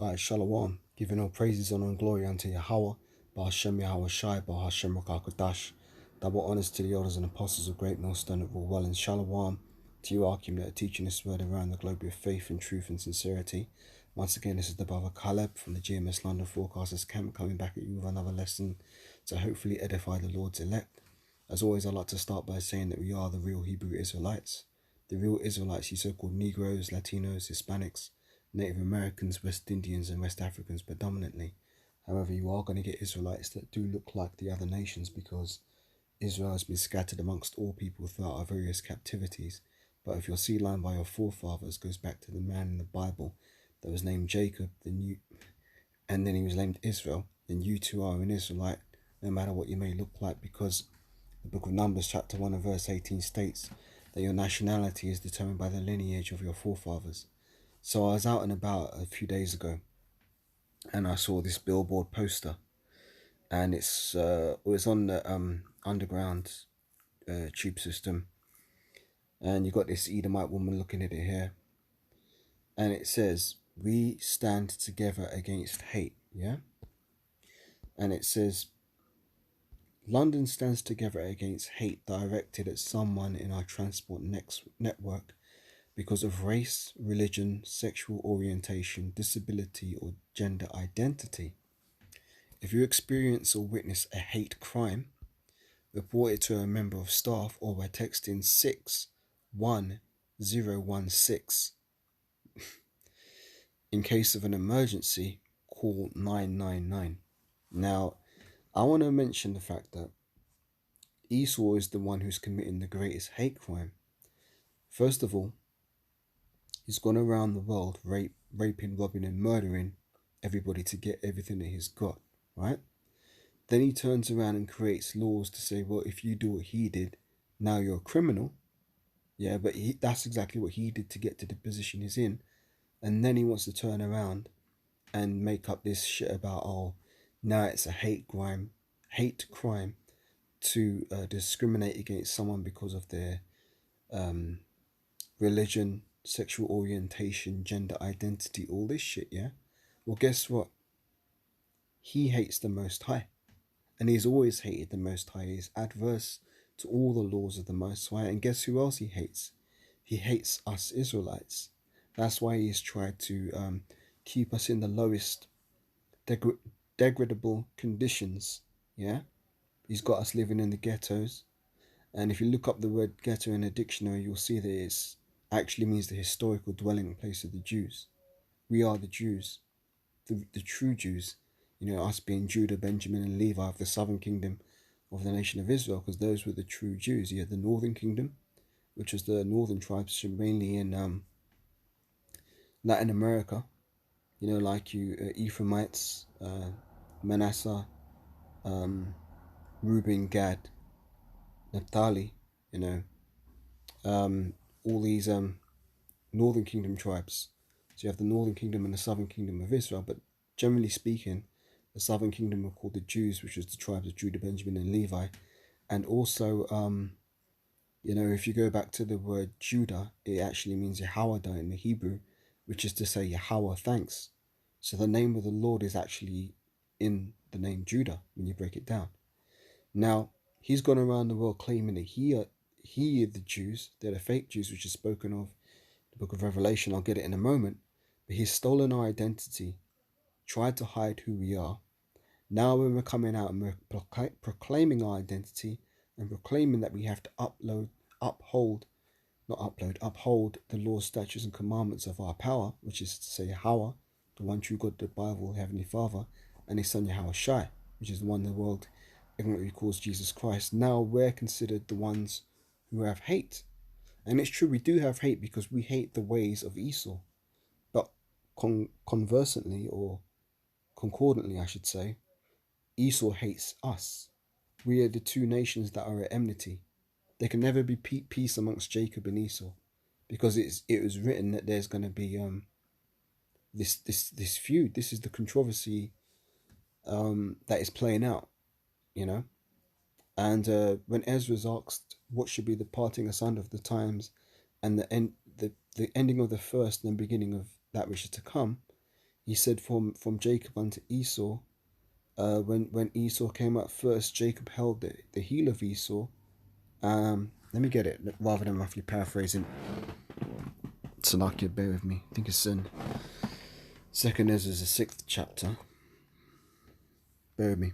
Alright, Shalom. Giving all praises, honor, and glory unto Yahweh, Bahashem Yahweh Shai, Bahashem Rakakadash. Double honors to the elders and apostles of Great Millstone of all well, and Shalom to you, Akim, that are teaching this word around the globe with faith and truth and sincerity. Once again, this is the brother Caleb from the GMS London Forecasters Camp coming back at you with another lesson to hopefully edify the Lord's elect. As always, I'd like to start by saying that we are the real Hebrew Israelites. The real Israelites, you so-called Negroes, Latinos, Hispanics, Native Americans, West Indians, and West Africans predominantly. However, you are going to get Israelites that do look like the other nations because Israel has been scattered amongst all people throughout our various captivities. But if your seed line by your forefathers goes back to the man in the Bible that was named Jacob, and then he was named Israel, then you too are an Israelite, no matter what you may look like, because the book of Numbers chapter 1 and verse 18 states that your nationality is determined by the lineage of your forefathers. So I was out and about a few days ago and I saw this billboard poster, and it was on the underground tube system, and you got this Edomite woman looking at it here, and it says, "We stand together against hate," yeah? And it says, "London stands together against hate directed at someone in our transport network because of race, religion, sexual orientation, disability, or gender identity. If you experience or witness a hate crime, report it to a member of staff or by texting 61016. In case of an emergency, call 999. Now, I want to mention the fact that Esau is the one who's committing the greatest hate crime. First of all, he's gone around the world raping, robbing, and murdering everybody to get everything that he's got, right? Then he turns around and creates laws to say, well, if you do what he did, now you're a criminal. Yeah, but that's exactly what he did to get to the position he's in. And then he wants to turn around and make up this shit about, oh, now it's a hate crime to discriminate against someone because of their religion, sexual orientation, gender identity, all this shit, yeah? Well, guess what? He hates the Most High. And he's always hated the Most High. He's adverse to all the laws of the Most High. And guess who else he hates? He hates us Israelites. That's why he's tried to keep us in the lowest degradable conditions. Yeah, he's got us living in the ghettos. And if you look up the word ghetto in a dictionary, you'll see that it actually means the historical dwelling place of the Jews. We are the Jews, the true Jews. You know, us being Judah, Benjamin, and Levi of the southern kingdom of the nation of Israel, because those were the true Jews. You had the northern kingdom, which was the northern tribes, mainly in Latin America. You know, like Ephraimites, Manasseh, Reuben, Gad, Naphtali. You know, all these northern kingdom tribes. So you have the northern kingdom and the southern kingdom of Israel. But generally speaking, the southern kingdom were called the Jews, which was the tribes of Judah, Benjamin, and Levi. And also, you know, if you go back to the word Judah, it actually means Yahweh in the Hebrew, which is to say Yahweh thanks. So the name of the Lord is actually in the name Judah when you break it down. Now, he's gone around the world claiming that he the Jews, they're the fake Jews, which is spoken of in the book of Revelation. I'll get it in a moment. But he's stolen our identity, tried to hide who we are. Now when we're coming out and we're proclaiming our identity and proclaiming that we have to uphold the laws, statutes, and commandments of our power, which is to say Yahweh, the one true God, the Bible, Heavenly Father, and His Son Yahweh Shai, which is the one the world ignorantly calls Jesus Christ. Now we're considered the ones who have hate. And it's true, we do have hate because we hate the ways of Esau. But conversantly, or concordantly, I should say, Esau hates us. We are the two nations that are at enmity. There can never be peace amongst Jacob and Esau, because it was written that there's going to be this feud. This is the controversy that is playing out, you know. And when Ezra's asked what should be the parting asunder of the times and the ending of the first and the beginning of that which is to come, He said from Jacob unto Esau. When Esau came up first, Jacob held the heel of Esau. Let me get it rather than roughly paraphrasing. Salakia, bear with me. I think it's in Second Ezra, the 6th chapter. Bear with me.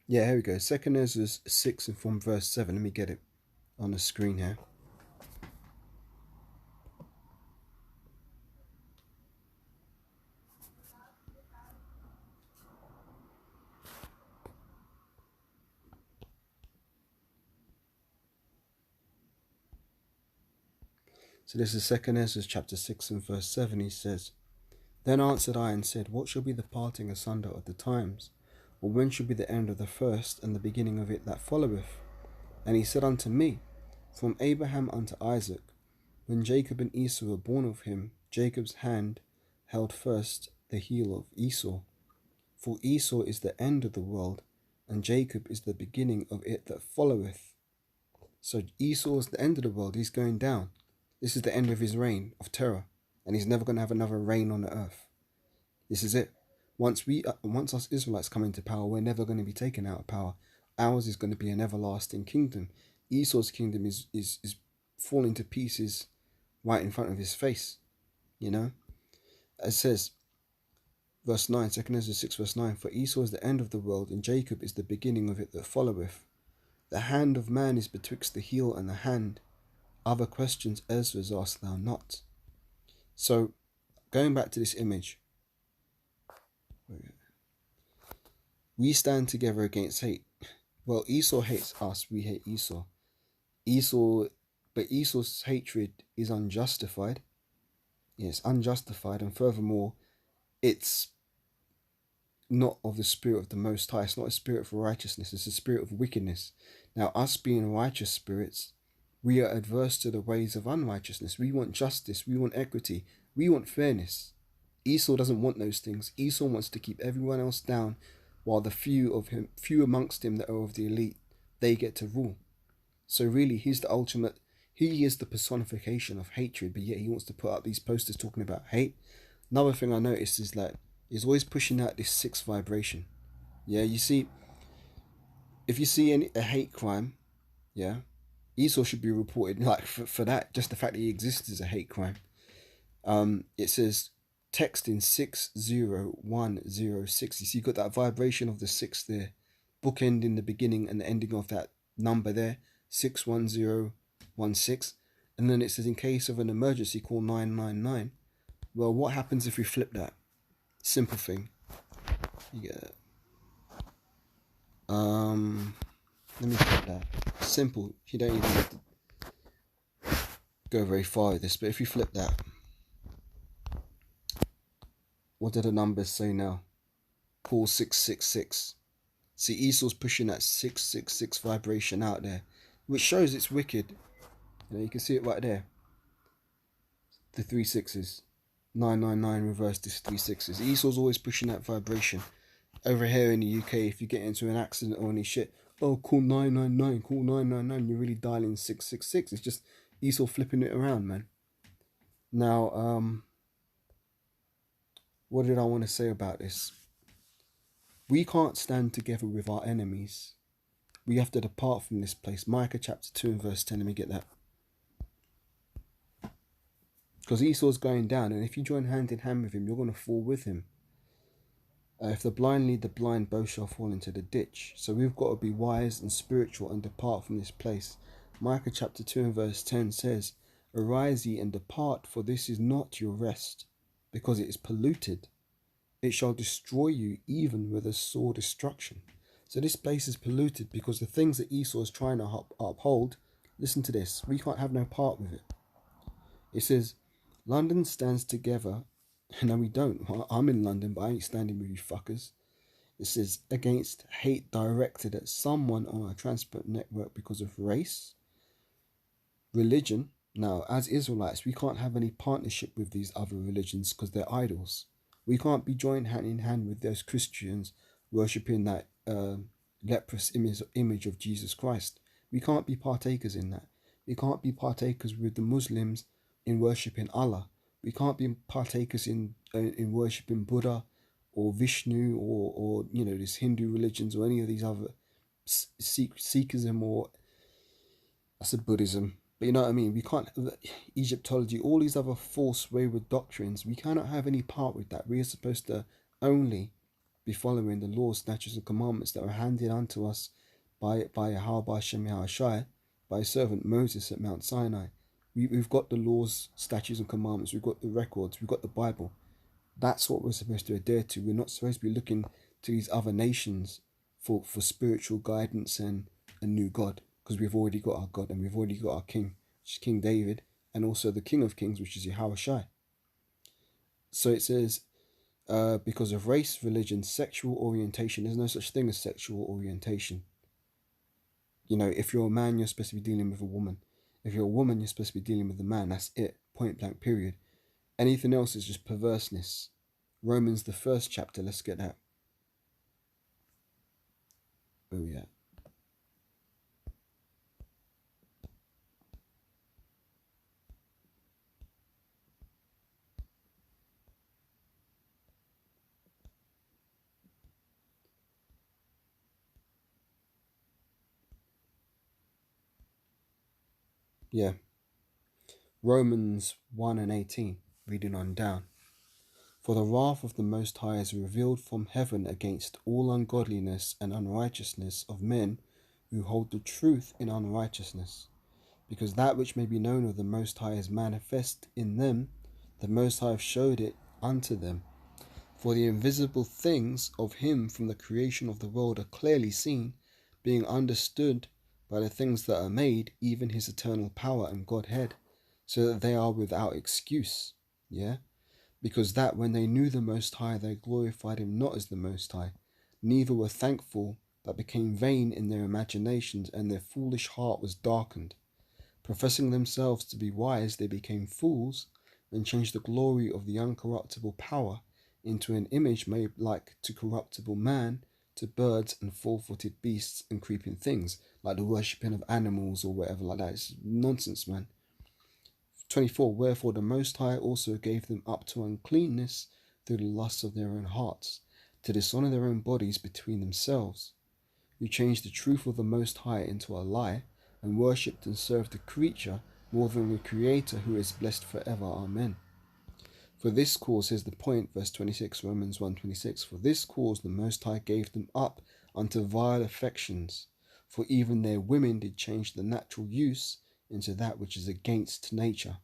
Yeah, here we go. Second Ezra 6 and from verse 7. Let me get it on the screen here. So this is Second Ezra chapter 6 and verse 7. He says, Then answered I and said, What shall be the parting asunder of the times? Or when shall be the end of the first and the beginning of it that followeth? And he said unto me, From Abraham unto Isaac, when Jacob and Esau were born of him, Jacob's hand held first the heel of Esau. For Esau is the end of the world, and Jacob is the beginning of it that followeth. So Esau is the end of the world. He's going down. This is the end of his reign of terror, and he's never going to have another reign on the earth. This is it. Once us Israelites come into power, we're never going to be taken out of power. Ours is going to be an everlasting kingdom. Esau's kingdom is falling to pieces right in front of his face. You know? It says, verse 9, 2 Ezra 6 verse 9, For Esau is the end of the world, and Jacob is the beginning of it that followeth. The hand of man is betwixt the heel and the hand. Other questions Ezra's asked thou not. So, going back to this image, we stand together against hate. Well, Esau hates us, we hate Esau. But Esau's hatred is unjustified. Yes, unjustified, and furthermore, it's not of the spirit of the Most High. It's not a spirit for righteousness, it's a spirit of wickedness. Now, us being righteous spirits, we are adverse to the ways of unrighteousness. We want justice, we want equity, we want fairness. Esau doesn't want those things. Esau wants to keep everyone else down, while the few amongst him that are of the elite, they get to rule. So really, he is the personification of hatred, but yet he wants to put up these posters talking about hate. Another thing I noticed is that he's always pushing out this 6 vibration. Yeah, you see, if you see a hate crime, yeah, Esau should be reported like for that. Just the fact that he exists is a hate crime. It says text in 60106. You see, you got that vibration of the 6 there, bookend in the beginning and the ending of that number there, 61016. And then it says, in case of an emergency, call 999. Well, what happens if we flip that? Simple thing. You get it. Let me flip that. Simple. You don't even have to go very far with this, but if you flip that, what do the numbers say now? Call 666. See, Esau's pushing that 666 vibration out there, which shows it's wicked. You can see it right there. The 3 6s. 999 reversed this 3 6s. Esau's always pushing that vibration. Over here in the UK, if you get into an accident or any shit, oh, call 999, call 999, you're really dialing 666. It's just Esau flipping it around, man. Now, what did I want to say about this? We can't stand together with our enemies. We have to depart from this place. Micah chapter 2 and verse 10. Let me get that. Because Esau's going down, and if you join hand in hand with him, you're going to fall with him. If the blind lead the blind, both shall fall into the ditch. So we've got to be wise and spiritual and depart from this place. Micah chapter 2 and verse 10 says, Arise ye and depart, for this is not your rest, because it is polluted. It shall destroy you even with a sore destruction. So this place is polluted because the things that Esau is trying to uphold, listen to this, we can't have no part with it. It says, London stands together. No, we don't. I'm in London, but I ain't standing with you fuckers. It says, against hate directed at someone on our transport network because of race, religion. Now, as Israelites, we can't have any partnership with these other religions because they're idols. We can't be joined hand in hand with those Christians worshipping that leprous image of Jesus Christ. We can't be partakers in that. We can't be partakers with the Muslims in worshipping Allah. We can't be partakers in worshipping Buddha or Vishnu or these Hindu religions or any of these other Sikhism or I said Buddhism. But you know what I mean? We can't, Egyptology, all these other false wayward doctrines, we cannot have any part with that. We are supposed to only be following the laws, statutes, and commandments that were handed unto us by Yahweh Hashem Yahushai, by his servant Moses at Mount Sinai. We've got the laws, statutes, and commandments. We've got the records. We've got the Bible. That's what we're supposed to adhere to. We're not supposed to be looking to these other nations for spiritual guidance and a new God, because we've already got our God and we've already got our King, which is King David, and also the King of Kings, which is Yahushai. So it says, because of race, religion, sexual orientation, there's no such thing as sexual orientation. If you're a man, you're supposed to be dealing with a woman. If you're a woman, you're supposed to be dealing with a man. That's it. Point blank, period. Anything else is just perverseness. Romans, the 1st chapter, let's get that. Where are we at? Yeah. Romans 1 and 18, reading on down. For the wrath of the Most High is revealed from heaven against all ungodliness and unrighteousness of men who hold the truth in unrighteousness, because that which may be known of the Most High is manifest in them, the Most High have showed it unto them. For the invisible things of him from the creation of the world are clearly seen, being understood by the things that are made, even his eternal power and Godhead, so that they are without excuse. Yeah? Because that when they knew the Most High, they glorified him not as the Most High, neither were thankful, but became vain in their imaginations, and their foolish heart was darkened. Professing themselves to be wise, they became fools, and changed the glory of the uncorruptible power into an image made like to corruptible man, to birds and four-footed beasts and creeping things, like the worshipping of animals or whatever like that. It's nonsense, man. 24. Wherefore the Most High also gave them up to uncleanness through the lusts of their own hearts, to dishonor their own bodies between themselves, who changed the truth of the Most High into a lie, and worshipped and served the creature more than the Creator, who is blessed forever. Amen. For this cause, here's the point, verse 26, Romans 1:26. For this cause the Most High gave them up unto vile affections, for even their women did change the natural use into that which is against nature.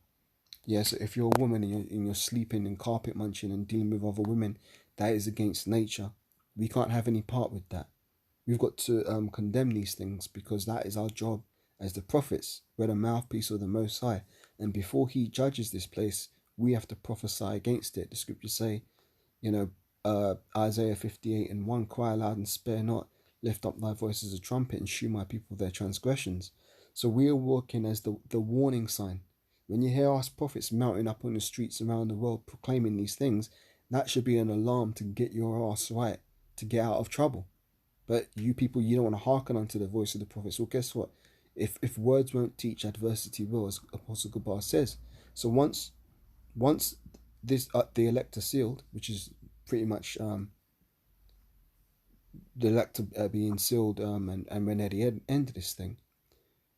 Yeah, so if you're a woman and you're sleeping and carpet munching and dealing with other women, that is against nature. We can't have any part with that. We've got to condemn these things, because that is our job as the prophets. We're the mouthpiece of the Most High. And before he judges this place, we have to prophesy against it. The scriptures say, Isaiah 58:1, cry aloud and spare not, lift up thy voice as a trumpet and shew my people their transgressions. So we are working as the warning sign. When you hear us prophets mounting up on the streets around the world proclaiming these things, that should be an alarm to get your ass right, to get out of trouble. But you people, you don't want to hearken unto the voice of the prophets. Well, guess what? If words won't teach, adversity will, as Apostle Gabar says. So once this the elect are sealed, which is pretty much the elect are being sealed, and we're near the end of this thing.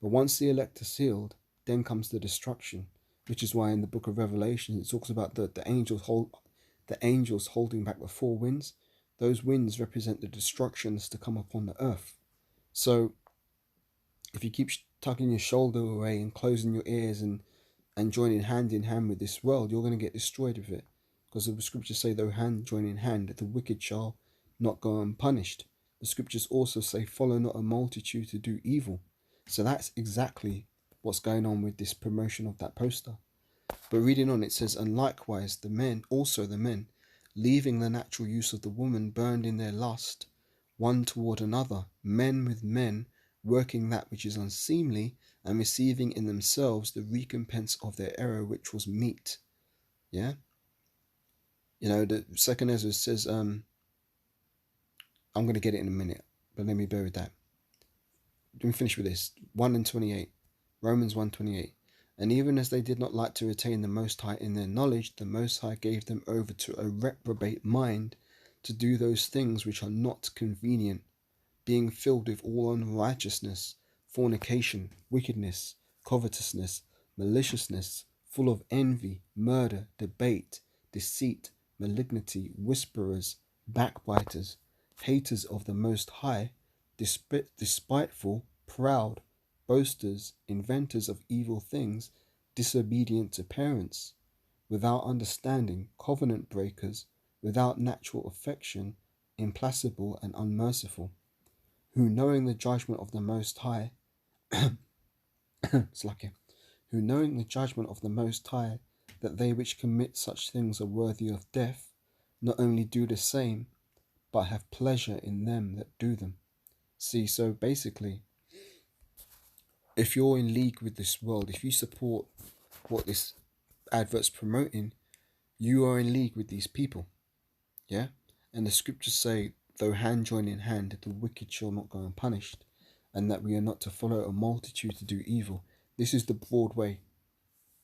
But once the elect are sealed, then comes the destruction, which is why in the book of Revelation it talks about the angels holding back the four winds. Those winds represent the destructions to come upon the earth. So if you keep tucking your shoulder away and closing your ears and joining hand in hand with this world, you're going to get destroyed with it. Because the scriptures say, though hand join in hand, the wicked shall not go unpunished. The scriptures also say, follow not a multitude to do evil. So that's exactly what's going on with this promotion of that poster. But reading on, it says, and likewise the men, leaving the natural use of the woman, burned in their lust, one toward another, men with men, working that which is unseemly, and receiving in themselves the recompense of their error, which was meet. Yeah? The second Ezra says, I'm going to get it in a minute, but let me bear with that. Let me finish with this. 1:28. Romans 1:28. And even as they did not like to retain the Most High in their knowledge, the Most High gave them over to a reprobate mind to do those things which are not convenient, being filled with all unrighteousness, fornication, wickedness, covetousness, maliciousness, full of envy, murder, debate, deceit, malignity, whisperers, backbiters, haters of the Most High, despiteful, proud, boasters, inventors of evil things, disobedient to parents, without understanding, covenant breakers, without natural affection, implacable and unmerciful, who knowing the judgment of the Most High, who knowing the judgment of the Most High, that they which commit such things are worthy of death, not only do the same, but have pleasure in them that do them. See, so basically, if you're in league with this world, if you support what this advert's promoting, you are in league with these people. Yeah? And the scriptures say, though hand join in hand, the wicked shall not go unpunished, and that we are not to follow a multitude to do evil. This is the broad way.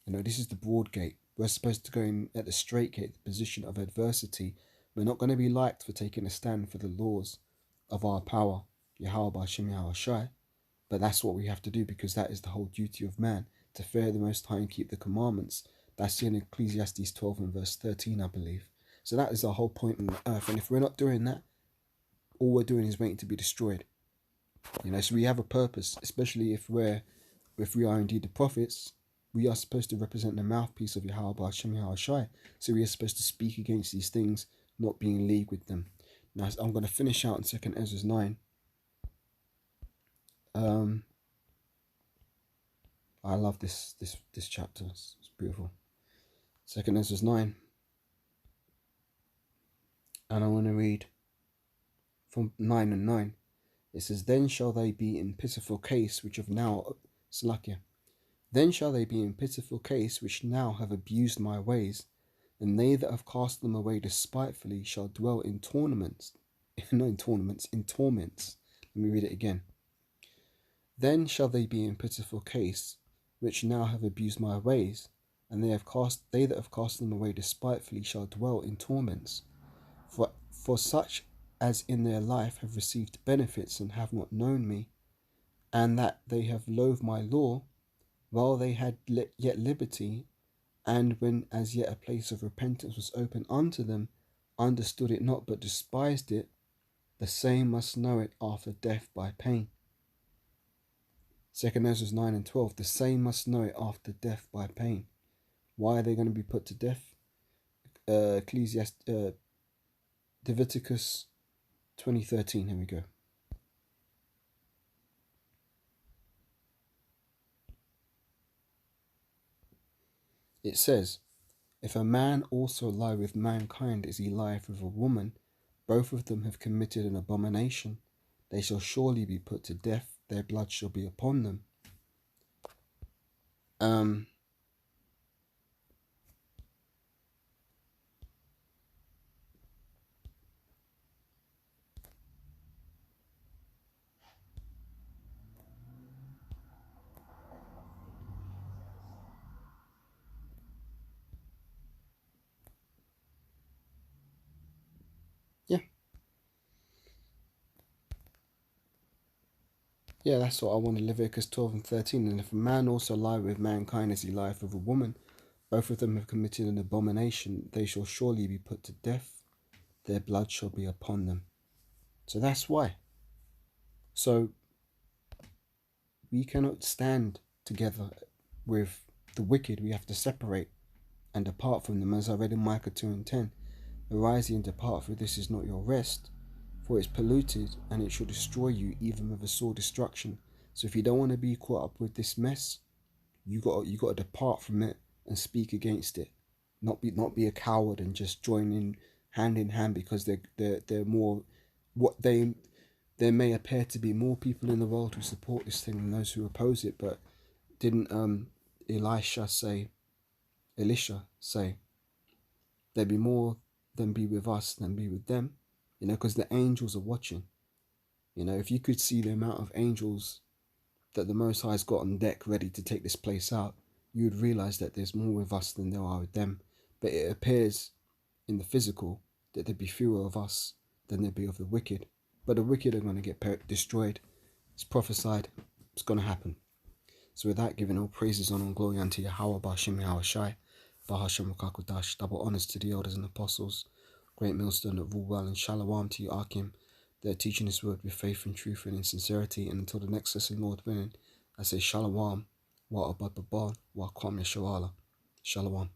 This is the broad gate. We're supposed to go in at the straight gate, the position of adversity. We're not going to be liked for taking a stand for the laws of our power, Yahweh B'Shem Yahweh Shai. But that's what we have to do, because that is the whole duty of man, to fear the Most High and keep the commandments. That's in Ecclesiastes 12 and verse 13, I believe. So that is the whole point on the earth. And if we're not doing that, all we're doing is waiting to be destroyed. So we have a purpose, especially if we are indeed the prophets. We are supposed to represent the mouthpiece of Yahweh B'Shem Yahweh Shai. So we are supposed to speak against these things, not be in league with them. Now I'm going to finish out in 2 Ezra 9. I love this chapter. It's beautiful. 2 Ezra 9. And I want to read from 9 and 9. It says, Then shall they be in pitiful case which have now Then shall they be in pitiful case which now have abused my ways, and they that have cast them away despitefully shall dwell in torments. Not in torments, in torments. Let me read it again. Then shall they be in pitiful case which now have abused my ways, and they that have cast them away despitefully shall dwell in torments. For such as in their life have received benefits and have not known me, and that they have loathed my law, while they had yet liberty, and when as yet a place of repentance was open unto them, understood it not but despised it, the same must know it after death by pain. 2 Ezra 9 and 12, the same must know it after death by pain. Why are they going to be put to death? Leviticus 20:13, here we go. It says, If a man also lie with mankind as he lieth with a woman, both of them have committed an abomination. They shall surely be put to death, their blood shall be upon them. Yeah, that's what I want in Leviticus 12 and 13. And if a man also lie with mankind as he lieth with a woman, both of them have committed an abomination. They shall surely be put to death. Their blood shall be upon them. So that's why. So we cannot stand together with the wicked. We have to separate and depart from them. As I read in Micah 2 and 10, Arise ye and depart, for this is not your rest. For it's polluted, and it shall destroy you, even with a sore destruction. So if you don't want to be caught up with this mess, you got to depart from it and speak against it. Not be a coward and just join in hand, because they're more what they there may appear to be more people in the world who support this thing than those who oppose it, but didn't Elisha say, there'd be more than be with us than be with them, you know, because the angels are watching. You know, if you could see the amount of angels that the Most High's got on deck ready to take this place out, you would realize that there's more with us than there are with them. But it appears in the physical that there'd be fewer of us than there'd be of the wicked. But the wicked are going to get destroyed. It's prophesied. It's going to happen. So with that, giving all praises, honor and glory unto Yahweh, Ba'ashem Yahweh Shai, Ba'ashem Rakakodash, double honors to the elders and apostles, great millstone that rule well, and shalom to you, Akim, that are teaching this word with faith and truth and in sincerity. And until the next lesson, Lord willing, I say shalom, wa abad babar, wa kwam yashawala. Shalom.